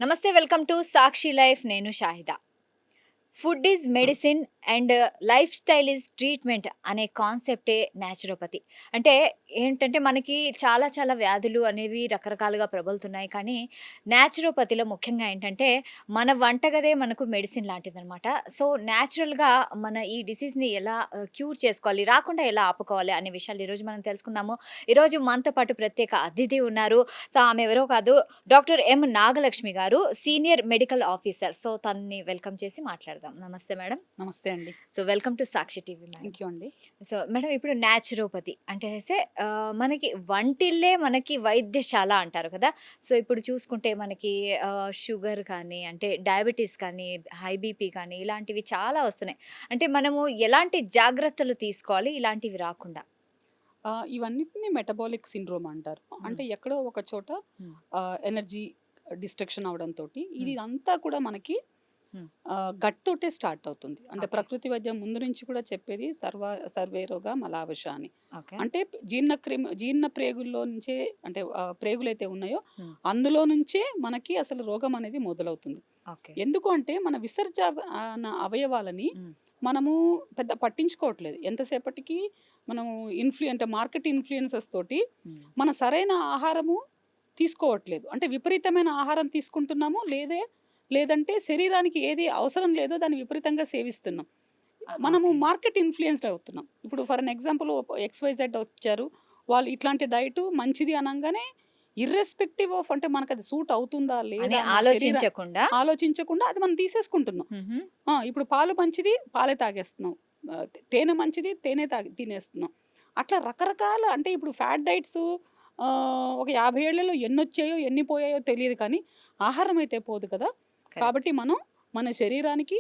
నమస్తే, welcome to Sakshi life. నేను Shahida. Food is medicine and lifestyle is treatment అనే కాన్సెప్టే న్యాచురోపతి. అంటే ఏంటంటే మనకి చాలా చాలా వ్యాధులు అనేవి రకరకాలుగా ప్రబలుతున్నాయి. కానీ న్యాచురోపతిలో ముఖ్యంగా ఏంటంటే మన వంటగదే మనకు మెడిసిన్ లాంటిదనమాట. సో న్యాచురల్‌గా మన ఈ డిసీజ్‌ని ఎలా క్యూర్ చేసుకోవాలి, రాకుండా ఎలా ఆపుకోవాలి అనే విషయాలు ఈరోజు మనం తెలుసుకుందాము. ఈరోజు మనతో పాటు ప్రత్యేక అతిథి ఉన్నారు. సో ఆమె ఎవరో కాదు, డాక్టర్ ఎం. నాగలక్ష్మి గారు, సీనియర్ మెడికల్ ఆఫీసర్. సో తనని వెల్కమ్ చేసి మాట్లాడదాం. నమస్తే మేడం. నమస్తే అండి. So welcome to Sakshi TV madam. Thank you అండి. సో మేడం, ఇప్పుడు న్యాచురోపతి అంటే మనకి వంటిల్లే మనకి వైద్యశాల అంటారు కదా. సో ఇప్పుడు చూసుకుంటే మనకి షుగర్ కానీ, అంటే డయాబెటీస్ కానీ, హై బీపీ కానీ ఇలాంటివి చాలా వస్తున్నాయి. అంటే మనము ఎలాంటి జాగ్రత్తలు తీసుకోవాలి ఇలాంటివి రాకుండా? ఇవన్నిటిని మెటబాలిక్ సిండ్రోమ్ అంటారు. అంటే ఎక్కడో ఒక చోట హ్మ్. ఎనర్జీ డిస్ట్రక్షన్ అవడంతోటి ఇది హ్మ్. అంతా కూడా మనకి హ్మ్. గట్ తోటే స్టార్ట్ అవుతుంది. అంటే ఓకే. ప్రకృతి వైద్యం ముందు నుంచి కూడా చెప్పేది సర్వే రోగ మలావశ అని. ఓకే. అంటే జీర్ణ ప్రేగుల్లో నుంచే, అంటే ప్రేగులైతే ఉన్నాయో హ్మ్. అందులో నుంచే మనకి అసలు రోగం అనేది మొదలవుతుంది. ఓకే. ఎందుకు అంటే మన అవయవాలని హ్మ్. మనము పెద్ద పట్టించుకోవట్లేదు. ఎంతసేపటికి మనము అంటే మార్కెట్ ఇన్‌ఫ్లుయెన్సర్స్ తోటి హ్మ్. మన సరైన ఆహారము తీసుకోవట్లేదు. అంటే విపరీతమైన ఆహారం తీసుకుంటున్నాము. లేదంటే శరీరానికి ఏది అవసరం లేదో దాన్ని విపరీతంగా సేవిస్తున్నాం. మనము ఓకే. మార్కెట్ ఇన్‌ఫ్లుయెన్స్‌డ్ అవుతున్నాం. ఇప్పుడు ఫర్ ఎగ్జాంపుల్ ఎక్స్‌వైజెడ్ వచ్చారు. వాళ్ళు ఇట్లాంటి డైట్ మంచిది అనంగానే ఇర్రెస్పెక్టివ్ ఆఫ్, అంటే మనకది సూట్ అవుతుందా అని లేదా మన ఆలోచించకుండా. ఆలోచించకుండా అది మనం తీసేసుకుంటున్నాం. హుహు. ఇప్పుడు పాలు మంచిది, పాలే తాగేస్తున్నాం. తేనె మంచిది, తేనె తినేస్తున్నాం. అట్లా రకరకాల, అంటే ఇప్పుడు ఫ్యాట్ డైట్స్ ఒక 50 ఏళ్లలో ఎన్నొచ్చాయో, ఎన్ని పోయాయో తెలీదు కానీ, ఆహారం అయితే పోదు కదా! కరెక్ట్. కాబట్టి మనం మన శరీరానికి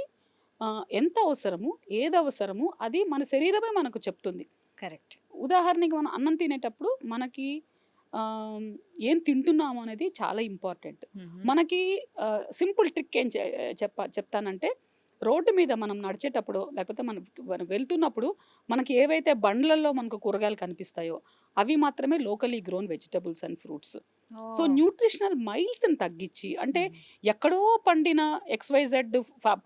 ఎంత అవసరము, ఏదవసరము అది మన శరీరమే మనకు చెప్తుంది. కరెక్ట్. ఉదాహరణకి మనం అన్నం తినేటప్పుడు మనకి ఆహ్, ఏం తింటున్నాము అనేది చాలా ఇంపార్టెంట్. హుహు. మనకి సింపుల్ ట్రిక్ ఏం చెప్తానంటే, రోడ్డు మీద మనం నడిచేటప్పుడు లేకపోతే మనం మనం వెళ్తున్నప్పుడు మనకి ఏవైతే బండ్లలో మనకు కూరగాయలు కనిపిస్తాయో అవి మాత్రమే locally grown vegetables and fruits. So oh! Nutritional మైల్స్‌ని తగ్గించి, అంటే హుహు. ఎక్కడో పండిన ఎక్స్‌వైజెడ్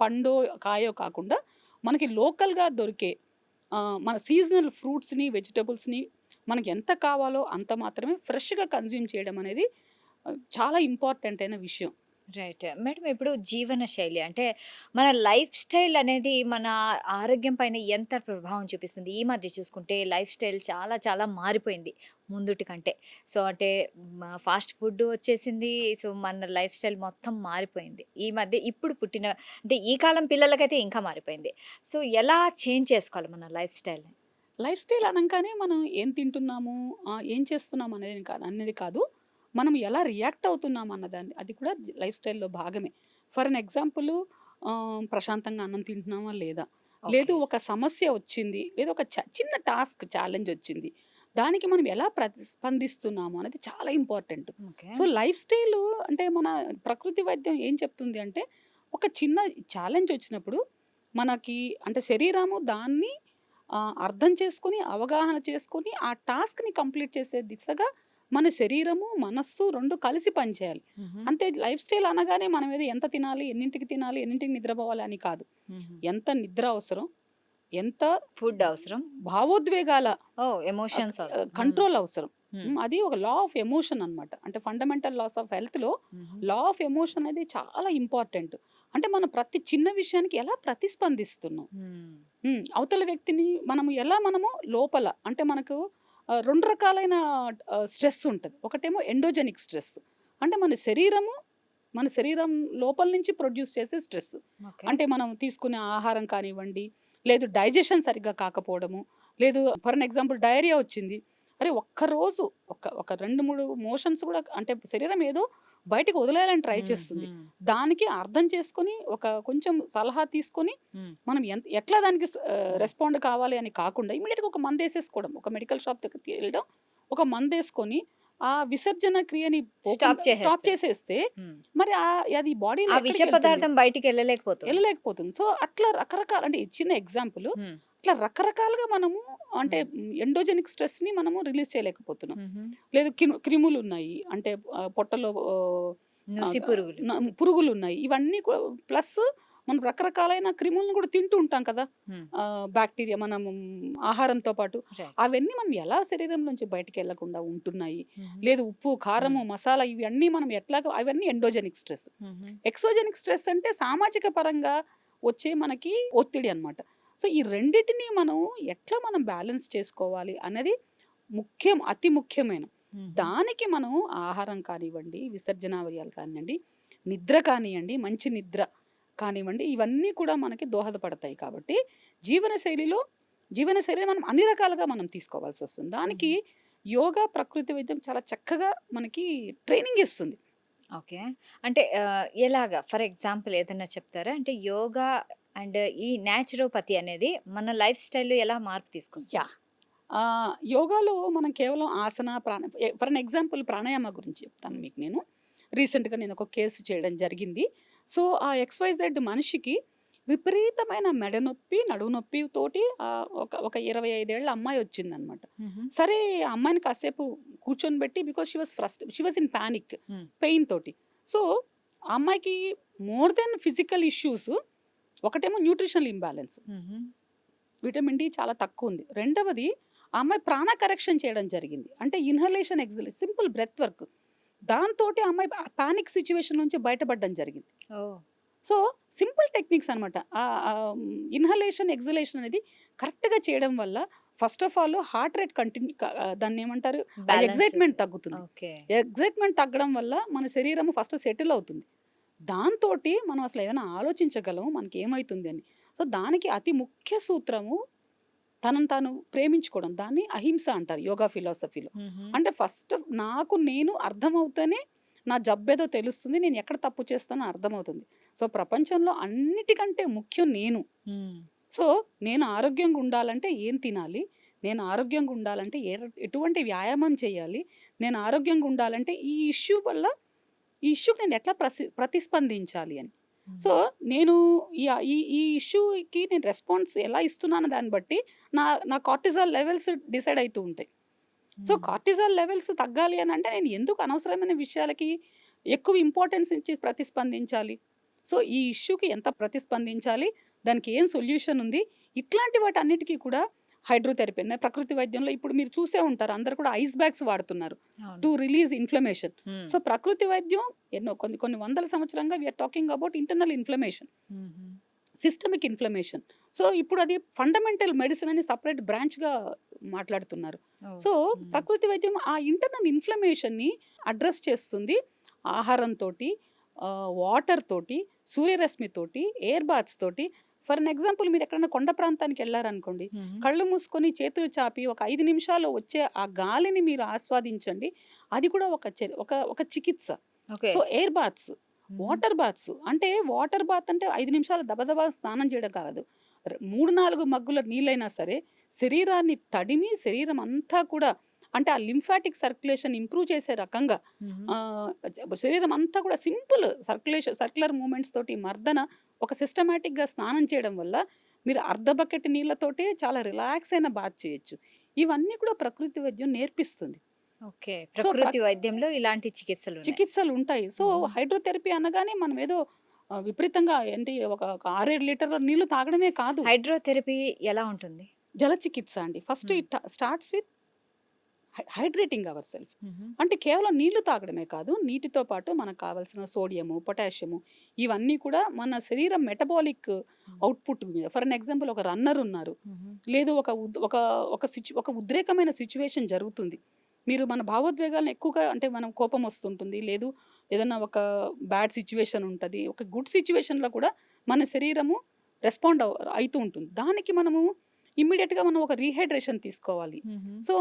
పండో, కాయో కాకుండా మనకి లోకల్‌గా దొరికే మన సీజనల్ ఫ్రూట్స్‌ని, వెజిటబుల్స్‌ని మనకి ఎంత కావాలో అంత మాత్రమే ఫ్రెష్‌గా కన్జ్యూమ్ చేయడం అనేది చాలా ఇంపార్టెంట్ అయిన విషయం. రైట్. మేడం, ఇప్పుడు జీవన శైలి అంటే మన లైఫ్ స్టైల్ అనేది మన ఆరోగ్యం పైన ఎంత ప్రభావం చూపిస్తుంది? ఈ మధ్య చూసుకుంటే లైఫ్ స్టైల్ చాలా చాలా మారిపోయింది ముందుటి కంటే. సో అంటే ఫాస్ట్ ఫుడ్ వచ్చేసింది. సో మన లైఫ్ స్టైల్ మొత్తం మారిపోయింది. ఈ మధ్య ఇప్పుడు పుట్టిన, అంటే ఈ కాలం పిల్లలకైతే ఇంకా మారిపోయింది. సో ఎలా చేంజ్ చేసుకోవాలి మన లైఫ్ స్టైల్‌ని? లైఫ్ స్టైల్ అనంగానే మనం ఏం తింటున్నాము, ఏం చేస్తున్నాం అనేది కాదు. మనం ఎలా రియాక్ట్ అవుతున్నాం అన్నదాన్ని, అది కూడా లైఫ్ స్టైల్‌లో భాగమే. ఫర్ ఎన్ ఎగ్జాంపుల్, ప్రశాంతంగా అన్నం తింటున్నామా లేదా? లేదు ఓకే. ఒక సమస్య వచ్చింది, లేదా ఒక చిన్న టాస్క్ ఛాలెంజ్ వచ్చింది. దానికి మనం ఎలా ప్రతిస్పందిస్తున్నాము అనేది చాలా important. Okay. So life style, అంటే మన ప్రకృతి వైద్యం ఏం చెప్తుంది అంటే, ఒక చిన్న ఛాలెంజ్ వచ్చినప్పుడు మనకి, అంటే శరీరము దాన్ని అర్థం చేసుకొని, అవగాహన చేసుకొని, ఆ టాస్క్‌ని కంప్లీట్ చేసే దిశగా మన శరీరము, మనస్సు 2 కలిసి పనిచేయాలి. హుహు. అంతే. లైఫ్ స్టైల్ అనగానే మనం ఏదో ఎంత తినాలి, ఎన్నింటికి తినాలి, ఎన్నింటికి నిద్రపోవాలి అని కాదు. హుహు. ఎంత నిద్ర అవసరం, ఎంత ఫుడ్ అవసరం. భావోద్వేగాల ఓహ్! ఎమోషన్స్ హ్మ్. కంట్రోల్ అవసరం. హ్మ్. అది ఒక లా ఆఫ్ ఎమోషన్ అన్నమాట. అంటే ఫండమెంటల్ లాస్ ఆఫ్ హెల్త్‌లో హుహు. లా ఆఫ్ ఎమోషన్ అనేది చాలా ఇంపార్టెంట్. అంటే మనం ప్రతి చిన్న విషయానికి ఎలా ప్రతిస్పందిస్తున్నాం. హ్మ్. అవతల వ్యక్తిని మనము లోపల, అంటే మనకు 2 రకాలైన స్ట్రెస్ ఉంటది. ఒకటేమో ఎండోజెనిక్ స్ట్రెస్. అంటే మన శరీరం లోపల నుంచి ప్రొడ్యూస్ చేసే స్ట్రెస్. ఓకే. అంటే మనం తీసుకునే ఆహారం కానివ్వండి, లేదు డైజెషన్ సరిగ్గా కాకపోవడము, లేదు ఫర్ ఎన్ ఎగ్జాంపుల్ డయేరియా వచ్చింది. అరే ఒక్కరోజు ఒక 2, 3 మోషన్స్ కూడా, అంటే శరీరం ఏదో బయటికి వదిలేయాలని ట్రై హ్మ్. చేస్తుంది. హ్మ్. దానికి అర్థం చేసుకొని, కొంచెం సలహా తీసుకొని, హ్మ్. మనం ఎట్లా దానికి హ్మ్. రెస్పాండ్ కావాలి అని కాకుండా ఇమ్మీడియేట్‌గా ఒక మందేసేసుకోవడం. ఒక మెడికల్ షాప్ దగ్గరికి వెళ్ళడం, ఒక మందేసుకొని ఆ విసర్జన క్రియని స్టాప్ స్టాప్ చేసేస్తే. చేసేస్తే, హ్మ్. మరి అది బాడీలో ఆ విష ఎక్కడికెళ్తుంది? పదార్థం బయటికెళ్ళలేకపోతుంది. ఎళ్ళలేకపోతుంది. సో, అట్లా రకరకాల, అంటే ఇది చిన్న ఎగ్జాంపుల్. హ్మ్. అట్లా రకరకాలుగా మనము, అంటే హ్మ్. ఎండోజెనిక్ స్ట్రెస్‌ని మనము రిలీజ్ చేయలేకపోతున్నాం. హుహు. లేదు క్రిములున్నాయి. అంటే పొట్టలో నుసి పురుగులు. పురుగులు ఉన్నాయి. ఇవన్నీ ప్లస్ మనం రకరకాలైన క్రిములను కూడా తింటూ ఉంటాం కదా. హ్మ్. బ్యాక్టీరియా మనం ఆహారంతో పాటు రైట్. అవన్నీ మనం ఎలా శరీరం నుంచి బయటికి వెళ్ళకుండా ఉంటున్నాయి. హుహు. లేదు ఉప్పు, కారము, హ్మ్. మసాలా ఇవన్నీ మనం ఎట్లాగో అవన్నీ ఎండోజెనిక్ స్ట్రెస్. హుహు. ఎక్సోజెనిక్ స్ట్రెస్ అంటే సామాజిక పరంగా వచ్చే మనకి ఒత్తిడి అన్నమాట. సో, ఈ రెండిటిని మనం ఎట్లా బ్యాలెన్స్ చేసుకోవాలి అనేది ముఖ్యం. అతి ముఖ్యమైన. హుహు. దానికి మనం ఆహారం కానివ్వండి, విసర్జనావయాలు కానివ్వండి, నిద్ర కానియండి, మంచి నిద్ర కానివ్వండి, ఇవన్నీ కూడా మనకి దోహదపడతాయి కాబట్టి జీవనశైలిని మనం అన్ని రకాలుగా మనం తీసుకోవాల్సొస్తుంది. దానికి హుహు. యోగా, ప్రకృతి వైద్యం చాలా చక్కగా మనకి ట్రైనింగ్ ఇస్తుంది. ఓకే. అంటే ఎలాగా? ఫర్ ఎగ్జాంపుల్ ఏదన్నా చెప్తారా? అంటే యోగా అండ్ ఈ న్యాచురోపతి అనేది మన లైఫ్ స్టైల్‌లో ఎలా మార్పు తీసుకొస్తుంది? యాహ్! యోగాలో మనం కేవలం ఆసన, ఫర్ ఎన్ ఎగ్జాంపుల్ ప్రాణాయామ గురించి చెప్తాను హ్మ్. మీకు నేను. రీసెంట్‌గా నేనొక కేసు చేయడం జరిగింది. సో, ఆ ఎక్స్‌వైజెడ్ మనిషికి విపరీతమైన మెడ నొప్పి, నడుము నొప్పితోటి ఒక 25 ఏళ్ల అమ్మాయి వచ్చిందనమాట. హుహు. సరే, ఆ అమ్మాయిని కాసేపు కూర్చొనిబెట్టి because she was in panic, hmm. Pain తోటి. సో, ఆ అమ్మాయికి మోర్ దెన్ ఫిజికల్ ఇష్యూస్, ఒకటేమో న్యూట్రిషనల్ ఇంబాలెన్స్. హుహు. విటమిన్ డి చాలా తక్కువుంది. రెండవది, ఆ అమ్మాయి ప్రాణ కరెక్షన్ చేయడం జరిగింది. అంటే ఇన్హలేషన్, సింపుల్ బ్రెత్ వర్క్. దాంతోటి ఆ అమ్మాయి పానిక్ సిట్యుయేషన్ నుంచి బయటపడడం జరిగింది. ఓహ్! సో, సింపుల్ టెక్నిక్స్ అనమాట. ఇన్హలేషన్, ఎక్సలేషన్ అనేది కరెక్ట్‌గా చేయడం వల్ల first of all heart rate దాన్నేమంటారు? ఆ బ్యాలెన్స్. ఎక్సైట్‌మెంట్ తగ్గుతుంది. ఓకే. ఎక్సైట్‌మెంట్ తగ్గడం వల్ల మన శరీరము ఫస్ట్ సెటిల్ అవుతుంది. దాంతోటి మనం అసలు ఏదైనా ఆలోచించగలం మనకేమైతుంది అని. సో, దానికి అతి ముఖ్య సూత్రము తనను తాను ప్రేమించుకోవడం. దాన్ని అహింస అంటారు యోగా ఫిలాసఫీలో. హుహు. అంటే ఫస్ట్ నాకు నేను అర్థమవుతేనే నా జబ్బేదో తెలుస్తుంది. నేను ఎక్కడ తప్పు చేస్తానో అర్థమవుతుంది. సో, ప్రపంచంలో అన్నిటికంటే ముఖ్యం నేను. హ్మ్. సో, నేను ఆరోగ్యంగా ఉండాలంటే ఏం తినాలి? నేను ఆరోగ్యంగా ఉండాలంటే ఎటువంటి వ్యాయామం చేయాలి? నేను ఆరోగ్యంగా ఉండాలంటే ఈ ఇష్యూకి నేను ఎట్లా ప్రతిస్పందించాలి అని. సో, హ్మ్. నేను ఈ ఈ ఈ ఇష్యూకి నేను రెస్పాన్స్ ఎలా ఇస్తున్నానో దాన్ని బట్టి నా నా కార్టిజాల్ లెవెల్స్ డిసైడ్ అయితూ ఉంటాయి. సో, హ్మ్. కార్టిజాల్ లెవెల్స్ తగ్గాలి అనంటే నేను ఎందుకు అనవసరమైన విషయాలకి ఎక్కువ ఇంపార్టెన్స్ ఇచ్చి ప్రతిస్పందించాలి? సో, ఈ ఇష్యూకి ఎంత ప్రతిస్పందించాలి? దానికి ఏం సొల్యూషన్ ఉంది? ఇట్లాంటి వాటన్నిటికి కూడా హైడ్రోథెరపీ ప్రకృతి వైద్యంలో ఇప్పుడు మీరు చూసే ఉంటారు. అందరూ కూడా ఐస్ బ్యాగ్స్ వాడుతున్నారు అవును. To release inflammation. Hmm. So, ప్రకృతి వైద్యం ఎన్నో కొన్ని కొన్ని వందల సంవత్సరంగా we are talking about internal inflammation, హుహు. Systemic inflammation. సో, ఇప్పుడు అది ఫండమెంటల్ మెడిసిన్ అని సెపరేట్ బ్రాంచ్‌గా మాట్లాడుతున్నారు. ఓహ్! సో, హ్మ్. ప్రకృతి వైద్యం ఆ ఇంటర్నల్ ఇన్‌ఫ్లమేషన్‌ని అడ్రెస్ చేస్తుంది. ఆహారంతోటి, వాటర్ తోటి, సూర్యరశ్మితోటి, ఎయిర్ బాత్స్ తోటి. ఫర్ ఎన్ ఎగ్జాంపుల్ మీరెక్కడైనా కొండ ప్రాంతానికెళ్లారనుకోండి, హుహు. కళ్ళు మూసుకొని చేతులు చాపి ఒక 5 నిమిషాల్లో వచ్చే ఆ గాలిని మీరు ఆస్వాదించండి. అది కూడా ఒక చికిత్స. ఓకే. సో, ఎయిర్ బాత్స్, హుహు. వాటర్ బాత్ అంటే 5 నిమిషాలు దబదబా స్నానం చేయడం కాదు. 3, 4 మగ్గుల నీళ్ళైనా సరే శరీరాన్ని తడిమి శరీరం అంతా కూడా అంటే ఆ లింఫాటిక్ సర్క్యులేషన్ ఇంప్రూవ్ చేసే రకంగా హుహు. శరీరం అంతా కూడా సింపుల్ సర్క్యులర్ మూవ్‌మెంట్స్ తోటి మర్దన ఒక సిస్టమాటిక్‌గా స్నానం చేయడం వల్ల మీరు అర్ధ బకెట్ నీళ్ళతోటే చాలా రిలాక్స్ అయిన బాత్ చేయొచ్చు. ఇవన్నీ కూడా ప్రకృతి వైద్యం నేర్పిస్తుంది. ఓకే. సో, ప్రకృతి వైద్యంలో ఇలాంటి చికిత్సలున్నాయి. చికిత్సలుంటాయి. సో, హుహు. హైడ్రోథెరపీ అనగానే మనం ఏదో విపరీతంగా ఒక 6, 7 లీటర్ల నీళ్లు తాగడమే కాదు. హైడ్రోథెరపీ ఎలా ఉంటుంది? జల చికిత్స అండి. ఫస్ట్ హ్మ్. It starts with hydrating our self. హుహు. అంటే కేవలం నీళ్లు తాగడమే కాదు. నీటితో పాటు మనకు కావాల్సిన సోడియము, పొటాషియము ఇవన్నీ కూడా మన శరీరం మెటబాలిక్ హ్మ్. అవుట్‌పుట్ మీద ఫర్ ఎన్ ఎగ్జాంపుల్ ఒక రన్నర్ ఉన్నారు. హుహు. లేదు ఒక ఉద్ ఒక ఒక ఉద్రేకమైన సిట్యుయేషన్ జరుగుతుంది. మీరు మన భావోద్వేగాలను ఎక్కువగా అంటే మనం కోపం వస్తుంటుంది. లేదు ఏదన్నా ఒక బ్యాడ్ సిట్యుయేషన్ ఉంటది. ఒక గుడ్ సిట్యుయేషన్‌లో కూడా మన శరీరము రెస్పాండ్ అయితూ ఉంటుంది. దానికి మనము ఇమ్మీడియేట్‌గా మనం ఒక రీహైడ్రేషన్ తీసుకోవాలి. హుహు. సో,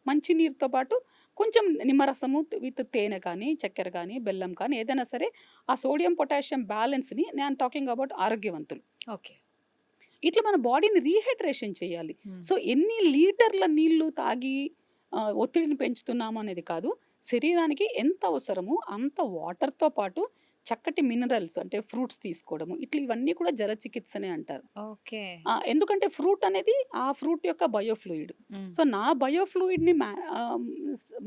మంచి నీరుతో పాటు కొంచెం నిమ్మరసము విత్ తేనె కానీ, చక్కెర కానీ, బెల్లం కానీ ఏదైనా సరే ఆ సోడియం, పొటాషియం బ్యాలెన్స్‌ని నేను టాకింగ్ అబౌట్ ఆరోగ్యవంతులు. ఓకే. ఇట్లా మన బాడీని రీహైడ్రేషన్ చేయాలి. హ్మ్. సో, ఎన్ని లీటర్ల నీళ్లు తాగి ఒత్తిడిని పెంచుతున్నాము అనేది కాదు. శరీరానికి ఎంత అవసరమో అంత వాటర్‌తో పాటు చక్కటి మినరల్స్ అంటే ఫ్రూట్స్ తీసుకోవడము ఇట్లా ఇవన్నీ కూడా జల చికిత్సనే అంటారు. ఓకే. ఎందుకంటే ఫ్రూట్ అనేది ఆ ఫ్రూట్ యొక్క బయోఫ్లూయిడ్. హ్మ్. సో నా బయోఫ్లూయిడ్‌ని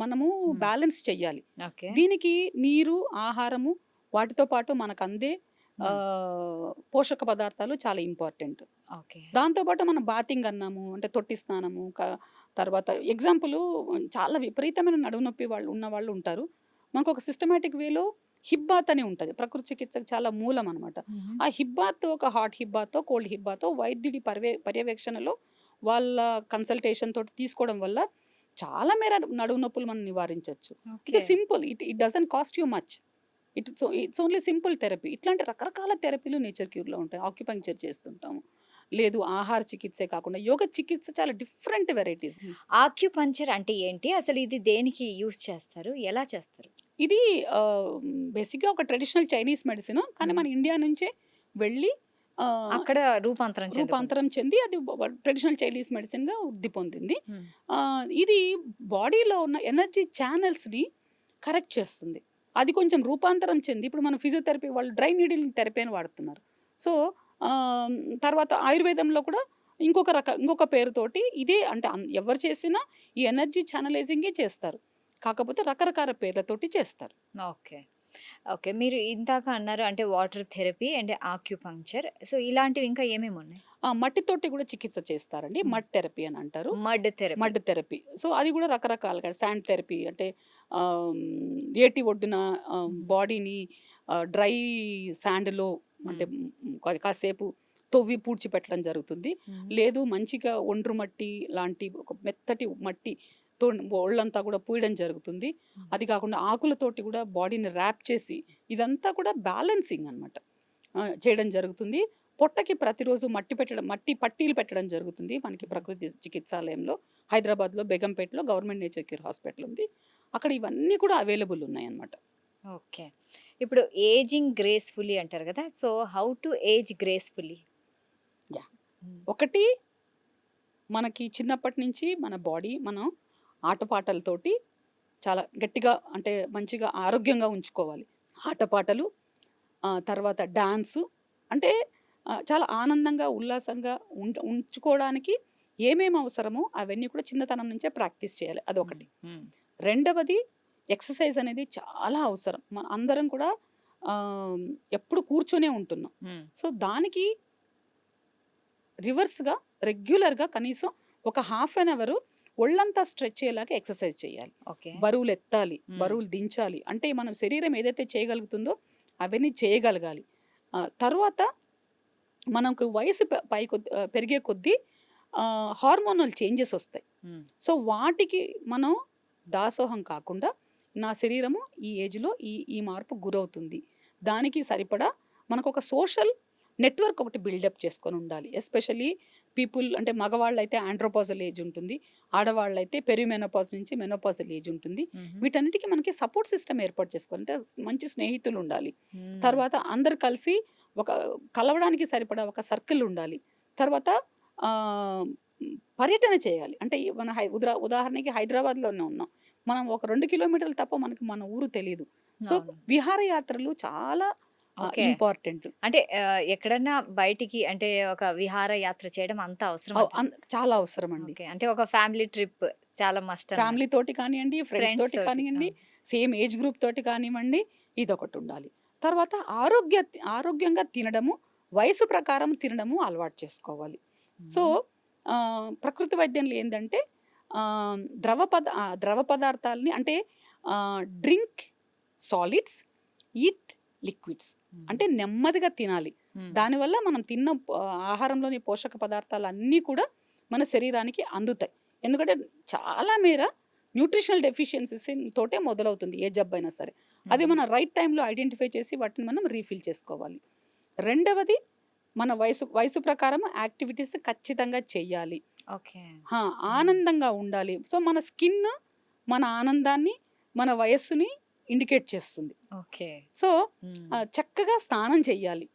మనము హ్మ్. బ్యాలెన్స్ చెయ్యాలి. ఓకే. దీనికి నీరు, ఆహారము వాటితో పాటు మనకందే హ్మ్. పోషక పదార్థాలు చాలా ఇంపార్టెంట్. ఓకే. దాంతో పాటు మనం బాతింగ్ అన్నాము. అంటే తొట్టి స్నానము, తర్వాత ఎగ్జాంపులు చాలా విపరీతమైన నడుము నొప్పి వాళ్ళు ఉన్నవాళ్ళు ఉంటారు. మనకొక సిస్టమాటిక్ వేలో హిప్ బాత్ అని ఉంటది. ప్రకృతి చికిత్సకు చాలా మూలం అనమాట. హుహు. ఆ హిప్ బాత్ ఒక హాట్ హిప్ బాతో, కోల్డ్ హిప్ బాతో వైద్యుడి పర్యవేక్షణలో వాళ్ళ కన్సల్టేషన్ తోటి తీసుకోవడం వల్ల చాలా మేర నడుము నొప్పులు మనం నివారించొచ్చు. ఇది okay. Simple. It doesn't cost you much. It's only simple therapy. ఇట్లాంటి రకరకాల థెరపీలు నేచర్ క్యూర్‌లో ఉంటాయి. ఆక్యుపంక్చర్ చేస్తుంటాము. లేదు ఆహార చికిత్సే కాకుండా యోగ చికిత్స చాలా డిఫరెంట్ వెరైటీస్. ఆక్యుపంక్చర్ అంటే ఏంటి? అసలు ఇది దేనికి యూజ్ చేస్తారు? ఎలా చేస్తారు? ఇది బేసిక్‌గా ఒక ట్రెడిషనల్ చైనీస్ మెడిసిన్. కానీ హ్మ్. మన ఇండియా నుంచే వెళ్ళి అక్కడ రూపాంతరం చెందుకుంది. రూపాంతరం చెంది అది ట్రెడిషనల్ చైనీస్ మెడిసిన్‌గా వృద్ధి పొందింది. హ్మ్. ఇది బాడీలో ఉన్న ఎనర్జీ ఛానెల్స్‌ని కరెక్ట్ చేస్తుంది. అది కొంచెం రూపాంతరం చెంది ఇప్పుడు మన ఫిజియోథెరపీ వాళ్ళు డ్రై నీడిల్ థెరపీ అని వాడుతున్నారు. సో, ఆహ్, తర్వాత ఆయుర్వేదంలో కూడా ఇంకొక పేరుతోటి ఇదే అంటే ఎవరు చేసినా ఈ ఎనర్జీ ఛానలైజింగే చేస్తారు. కాకపోతే రకరకాల పేర్లతోటి చేస్తారు. ఓకే. ఓకే. మీరు ఇందాక అన్నారు అంటే water therapy and acupuncture. So, ఇలాంటివి ఇంకా ఏమేమున్నాయి? మట్టితోటి కూడా చికిత్స చేస్తారండి. హ్మ్. మడ్ థెరపీ అని అంటారు. Mud therapy. Mud therapy. So, అది కూడా రకరకాలుగా శాండ్ థెరపీ అంటే ఆహ్, ఏటి ఒడ్డున హ్మ్. బాడీని డ్రై శాండ్‌లో అంటే కాసేపు తవ్వి పూడ్చిపెట్టడం జరుగుతుంది. హ్మ్. లేదు మంచిగా ఒండ్రు మట్టి లాంటి ఒక మెత్తటి మట్టితో ఒళ్ళంతా కూడా పూయడం జరుగుతుంది. హ్మ్. అది కాకుండా ఆకులతోటి కూడా బాడీని ర్యాప్ చేసి ఇదంతా కూడా బ్యాలెన్సింగ్ అనమాట. చేయడం జరుగుతుంది. పొట్టకి ప్రతిరోజు మట్టి పట్టీలు పెట్టడం జరుగుతుంది. మనకి ప్రకృతి చికిత్సాలయంలో హైదరాబాద్‌లో బేగంపేటలో గవర్నమెంట్ నేచర్ క్యూర్ హాస్పిటల్ ఉంది. అక్కడ ఇవన్నీ కూడా అవైలబుల్ ఉన్నాయన్నమాట. ఓకే. ఇప్పుడు ఏజింగ్ గ్రేస్‌ఫుల్లీ అంటారు గదా! So, how to age gracefully? Yeah! హ్మ్. ఒకటి మనకి చిన్నప్పటి నుంచి మన బాడీ మనం ఆటపాటలతోటి చాలా గట్టిగా అంటే మంచిగా ఆరోగ్యంగా ఉంచుకోవాలి. ఆటపాటలు తర్వాత డాన్సు అంటే చాలా ఆనందంగా, ఉల్లాసంగా ఉంచుకోవడానికి ఏమేమి అవసరమో అవన్నీ కూడా చిన్నతనం నుంచే ప్రాక్టీస్ చేయాలి. హ్మ్. అదొకటి. హ్మ్. రెండవది ఎక్సర్సైజ్ అనేది చాలా అవసరం. అందరం కూడా ఆహ్, ఎప్పుడు కూర్చొనే ఉంటున్నాం. హ్మ్. సో, దానికి రివర్స్‌గా రెగ్యులర్‌గా కనీసం ఒక హాఫ్ అన్ అవరు ఒళ్ళంతా స్ట్రెచ్ అయ్యేలాగా ఎక్సర్సైజ్ చేయాలి. ఓకే. బరువులెత్తాలి, హ్మ్. బరువులు దించాలి. అంటే మన శరీరం ఏదైతే చేయగలుగుతుందో అవన్నీ చేయగలగాలి. తరువాత మనకు వయసు పెరిగే కొద్దీ హార్మోనల్ చేంజెస్ వస్తాయి. హ్మ్. సో, వాటికి మనం దాసోహం కాకుండా నా శరీరము ఈ ఏజ్‌లో ఈ మార్పుకు గురవుతుంది. దానికి సరిపడా మనకొక సోషల్ నెట్వర్క్ ఒకటి బిల్డప్ చేసుకొని ఉండాలి. ఎస్పెషల్లీ పీపుల్ అంటే మగవాళ్ళైతే ఆండ్రోపాజల్ ఏజ్ ఉంటుంది. ఆడవాళ్ళైతే పెరిమెనోపాజ్ నుంచి మెనోపాజల్ ఏజ్ ఉంటుంది. హుహు. వీటన్నిటికి మనకి సపోర్ట్ సిస్టమ్ ఏర్పాటు చేసుకోవాలి. అంటే మంచి స్నేహితులు ఉండాలి. హ్మ్. తర్వాత అందరూ కలిసి ఒక కలవడానికి సరిపడా ఒక సర్కిల్ ఉండాలి. తర్వాత ఆహ్, పర్యటన చేయాలి. అంటే మన ఉదాహరణకి హైదరాబాద్‌లోనే ఉన్నాం. మనం ఒక 2 కిలోమీటర్లు తప్ప మనకి మన ఊరు తెలీదు. సో, అవును. విహారయాత్రలు చాలా ఓకే. ఇంపార్టెంట్. అంటే ఎక్కడన్నా బయటికి అంటే ఒక విహారయాత్ర చేయడం అంత అవసరం అంటారు. చాలా అవసరమండి. ఓకే. అంటే ఒక ఫ్యామిలీ ట్రిప్ చాలా మస్ట్ అన్నమాట. ఫ్యామిలీ తోటి కానియండి, ఫ్రెండ్స్ ఫ్రెండ్స్ తోటి తోటి. కానియండి, అవును. సేమ్ ఏజ్ గ్రూప్ తోటి కానివ్వండి, ఇదొకటి ఉండాలి. తర్వాత ఆరోగ్యంగా తినడము, వయసు ప్రకారం తినడము అలవాటు చేసుకోవాలి. సో, హ్మ్. ప్రకృతి వైద్యంలో ఏందంటే ద్రవ పదార్థాలని అంటే డ్రింక్ సాలిడ్స్, ఈట్ లిక్విడ్స్. హ్మ్. అంటే నెమ్మదిగా తినాలి. హ్మ్. దానివల్ల మనం తిన్న ఆహారంలోని పోషక పదార్థాలన్నీ కూడా మన శరీరానికి అందుతాయి. ఎందుకంటే చాలా మేర న్యూట్రిషనల్ డెఫిషియన్సీస్ తోటే మొదలవుతుంది ఏ జబ్బైనా సరే. అది హుహు. మన రైట్ టైంలో ఐడెంటిఫై చేసి వాటిని మనం రీఫిల్ చేసుకోవాలి. రెండవది మన వయసు ప్రకారం యాక్టివిటీస్ ఖచ్చితంగా చెయ్యాలి. ఓకే. హ్మ్. ఆనందంగా ఉండాలి. సో, మన స్కిన్ మన ఆనందాన్ని, మన వయస్సుని ఇండికేట్ చేస్తుంది. ఓకే. సో, హ్మ్. చక్కగా స్నానం చెయ్యాలి.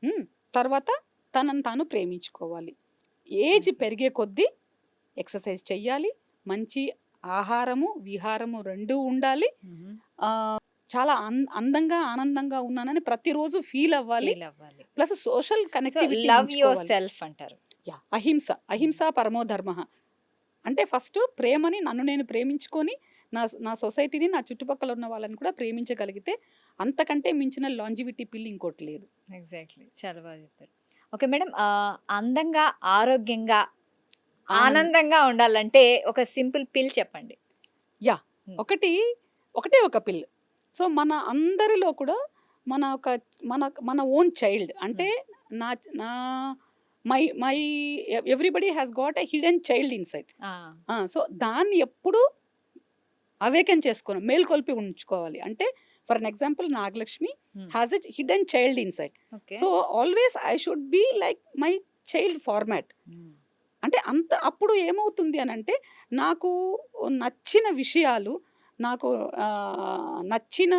హ్మ్. తర్వాత తనను తాను ప్రేమించుకోవాలి. ఏజ్ హుహు. పెరిగే కొద్దీ ఎక్సర్సైజ్ చెయ్యాలి. మంచి ఆహారము, విహారము 2 ఉండాలి. హుహు. ఆహ్, చాలా అందంగా, ఆనందంగా ఉన్నానని ప్రతిరోజు ఫీల్ అవ్వాలి. ఫీల్ అవ్వాలి. Plus social so connectivity love your ఉంచుకోవాలి. సెల్ఫ్ అంటారు. యాహ్! అహింస పరమో ధర్మః. అంటే ఫస్ట్ ప్రేమని నన్ను నేను ప్రేమించుకొని, నా సొసైటీని, నా చుట్టుపక్కల ఉన్న వాళ్ళని కూడా ప్రేమించగలిగితే అంతకంటే మించిన లాంజివిటీ పిల్ ఇంకోటి లేదు. ఎగ్జాక్ట్‌లీ. చాలా బాగా చెప్పారు. Okay madam. అందంగా, ఆరోగ్యంగా, ఆనందంగా ఉండాలంటే ఒక సింపుల్ పిల్ చెప్పండి. యాహ్! హ్మ్. ఒకటే ఒక పిల్. సో, మన అందరిలో కూడా మన ఒక మన ఓన్ చైల్డ్ అంటే నా నా my my everybody has got a hidden child inside. ఆ! సో, దాన్ని ఎప్పుడూ అవేకెన్ చేసుకోవాలి, మేల్కొల్పి ఉంచుకోవాలి. అంటే ఫర్ ఎన్ ఎగ్జాంపుల్ నాగలక్ష్మి హ్మ్. Has a hidden child inside. Okay. So, always I should be like my child format. హ్మ్. అంటే అప్పుడు ఏమవుతుంది అనంటే, నాకు నచ్చిన విషయాలు, నాకు నచ్చిన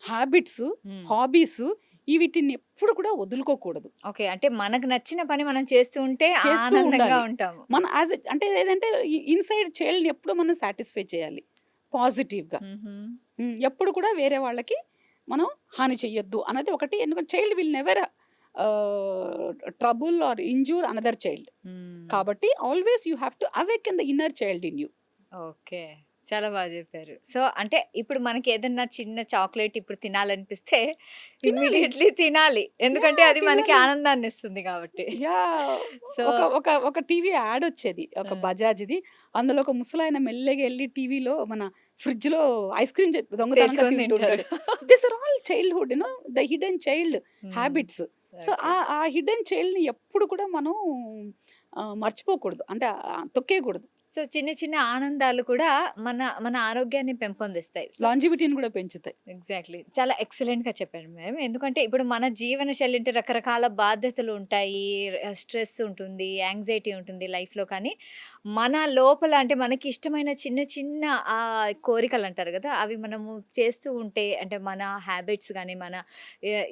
హ్యాబిట్స్, హ్మ్. హాబీస్ వీటిని ఎప్పుడు కూడా వదులుకోకూడదు. ఓకే. అంటే మనకు నచ్చిన పని మనం చేస్తూ ఉంటే చేస్తూ ఆనందంగా ఉండాలి. ఉంటాము. మన అంటే ఏదంటే ఇన్‌సైడ్ చైల్డ్‌ని ఎప్పుడు మనం సాటిస్ఫై చేయాలి పాజిటివ్‌గా. హుహు. ఎప్పుడు కూడా వేరే వాళ్ళకి మనం హాని చెయ్యొద్దు అన్నది ఒకటి. ఎందుకంటే child will never trouble or injure another child. Hmm. కాబట్టి always you have to awaken the inner child in you. Okay. చాలా బాగా చెప్పారు. సో, అంటే ఇప్పుడు మనకి ఏదన్నా చిన్న చాక్లేట్ ఇప్పుడు తినాలనిపిస్తే తినాలి. ఇమ్మీడియేట్‌లీ తినాలి. ఎందుకంటే యాహ్! అది మనకి తినాలి. ఆనందాన్ని ఇస్తుంది కాబట్టి. యాహ్! సో ఒక ఒక ఒక టీవీ యాడ్ వచ్చేది. ఒక ఆ! బజాజ్‌ది. అందులో ఒక ముసలాయన మెల్లగా ఎళ్లి టీవీలో మన ఫ్రిడ్జ్‌లో ఐస్ క్రీమ్ దొంగతనంగా తెచ్చుకొని తింటారు. తింటుంటాడు. This are all childhood the hidden child hmm. Habits. So, okay. ఆ హిడెన్ చైల్డ్‌ని ఎప్పుడు కూడా మనం మర్చిపోకూడదు. అంటే తొక్కేయకూడదు. సో, చిన్న చిన్న ఆనందాలు కూడా మన మన ఆరోగ్యాన్ని పెంపొందిస్తాయి. సో లాంజివిటీని కూడా పెంచుతాయి. ఎగ్జాక్ట్‌లీ. చాలా ఎక్సలెంట్‌గా చెప్పారు మేడం. ఎందుకంటే ఇప్పుడు మన జీవన శైలి అంటే రకరకాల బాధ్యతలు ఉంటాయి. స్ట్రెస్ ఉంటుంది, యాంగ్జైటీ ఉంటుంది లైఫ్‌లో. కానీ మన లోపల అంటే మనకి ఇష్టమైన చిన్న చిన్న కోరికలు అంటారు గదా! అవి మనము చేస్తూ ఉంటే అంటే మన హ్యాబిట్స్ గాని, మన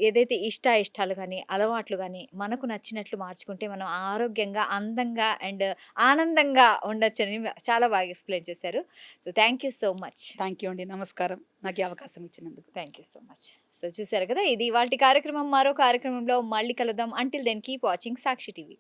ఏదైతే ఇష్టాలు గాని, అలవాట్లు గాని మనకు నచ్చినట్లు మార్చుకుంటే మనం ఆరోగ్యంగా, అందంగా అండ్ ఆనందంగా ఉండొచ్చని చాలా బాగా ఎక్స్‌ప్లెయిన్ చేశారు. So, thank you so much. Thank you అండి. నమస్కారం. నాకు ఈ అవకాశం ఇచ్చినందుకు. Thank you so much. So చూసారు కదా, ఇది ఇవాల్టి కార్యక్రమం. మరో కార్యక్రమంలో మళ్ళీ కలుద్దాం. అంటిల్ దెన్ కీప్ వాచింగ్ సాక్షి టీవీ.